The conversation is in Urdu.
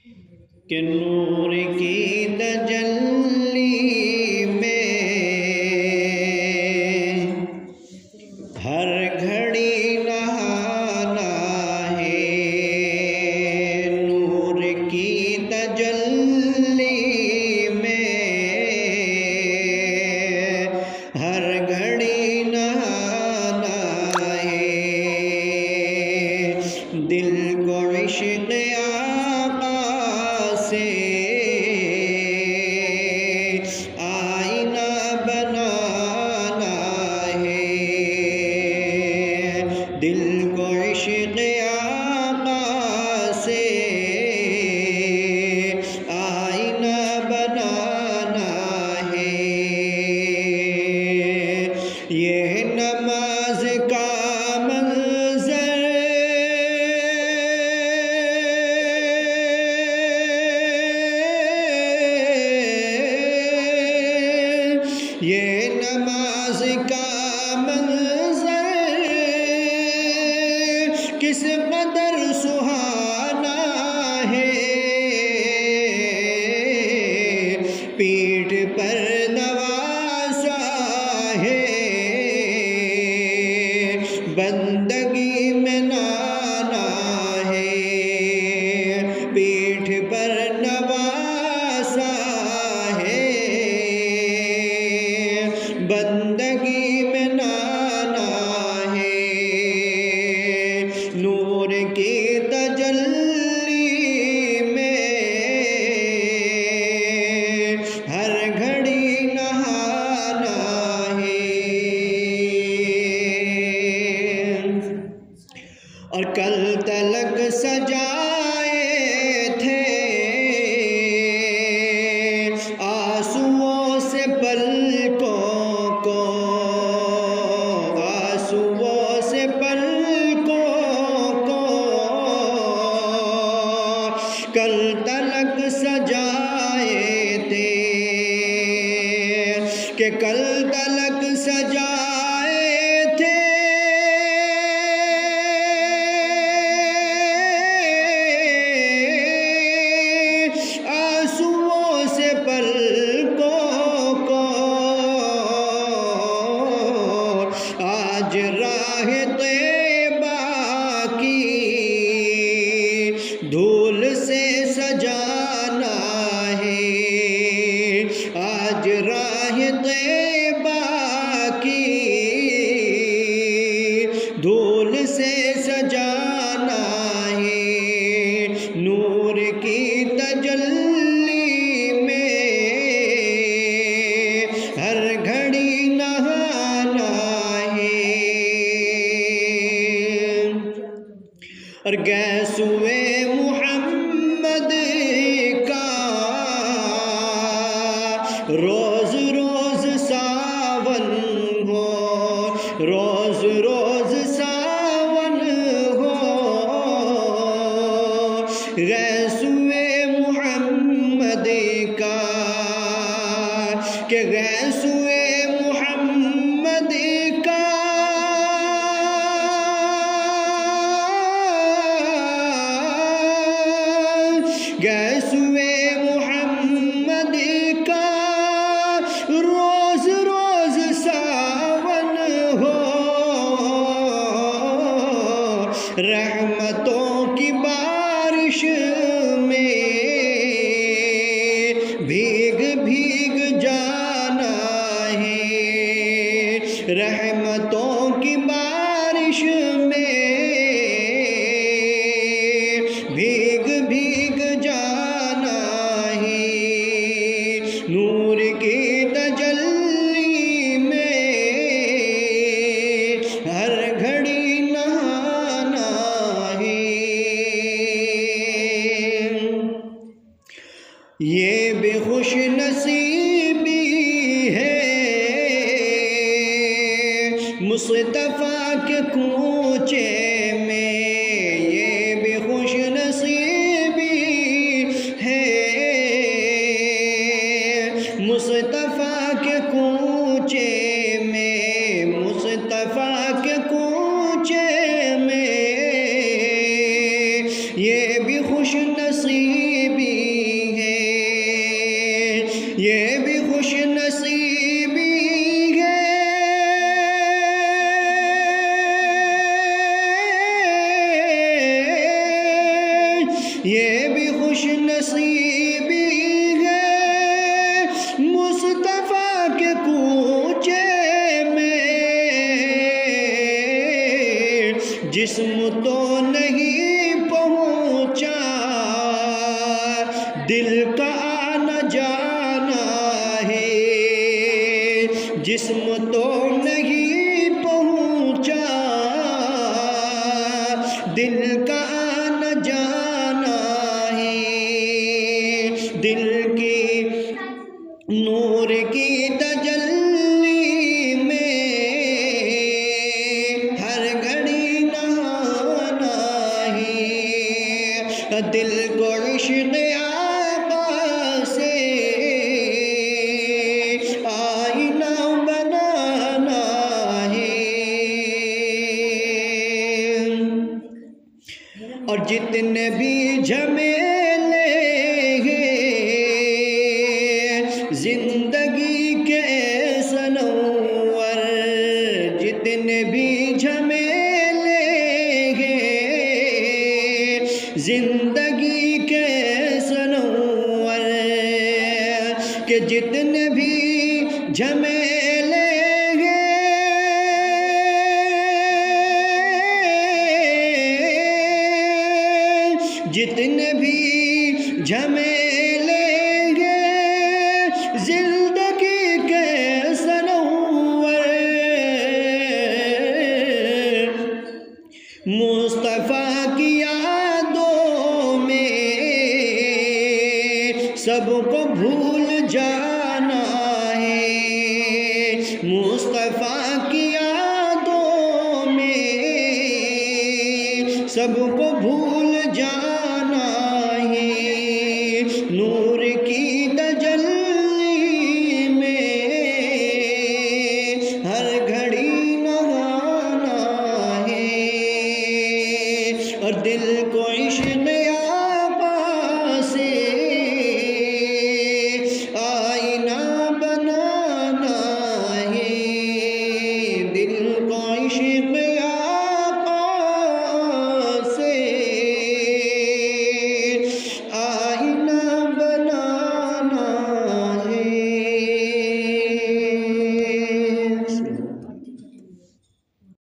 کہ نور کی تجلی میں ہر گھڑی نہانا ہے، نور کی تجلی میں ہر گھڑی نہانا ہے، دل کو عشق آقا سے آئینہ بنانا ہے، دل کو عشق آقا سے آئینہ بنانا ہے، یہ نماز کا منظر یہ نماز کا منظر کس قدر سہانا ہے، پیٹھ پر نواسا ہے، بندگی میں نانا ہے، پیٹھ پر نواسا ہے، بندگی میں نانا ہے، نور کی تجلی میں ہر گھڑی نہانا ہے، اور کل تلک سجائے تھے آنسوؤں سے پلکوں کو، آنسوؤں سے پلکوں کو، کل تلک سجائے تھے، کہ کل تلک سجائے تھے، آنسوؤں سے پلکوں کو، آج راہ طیبہ کی دھول سے سجانا ہے، آج راہ طیبہ کی دھول سے سجانا ہے، نور کی تجلی میں ہر گھڑی نہانا ہے، اور گیسوئے محمد کا روز روز ساون ہو، روز روز ساون ہو، غیثوئے محمد کا، کہ غیثوئے محمد کا غیثوئے محمد کا روز روز ساون ہو، رحمتوں کی بارش میں بھیگ بھیگ جانا ہے، رحمتوں کی بارش میں بھیگ بھیگ جانا ہے، نور کی تجلی میں ہر گھڑی نہانا ہے، یہ بھی خوش نصیبی ہے مصطفیٰ کے کوچے میں، یہ بھی خوش نصیبی ہے مصطفیٰ کے کوچے میں، مصطفیٰ کے کوچے میں یہ بھی خوش نصیبی یہ بھی خوش نصیبی ہے مصطفیٰ کے کوچے میں، جسم تو نہیں پہنچا دل کا آنا جانا ہے، جسم تو نہیں پہنچا دل کا آنا جانا ہے، دل کی نور کی تجلی میں ہر گھڑی نہانا ہے، دل کو عشق آقا سے آئینہ بنانا ہے، اور جتنے بھی جھمیلے ہیں زندگی کے سنور، جتنے بھی جھمیلے ہیں زندگی کے سنور، کہ جتنے بھی جھمیلے جتنے بھی جھمیلے گے زندگی کے سنور، مصطفیٰ کی یادوں میں سب کو بھول جانا ہے، مصطفیٰ کی یادوں میں سب کو بھول جانا ہے، نور کی تجلی میں ہر گھڑی نہانا ہے، اور دل کو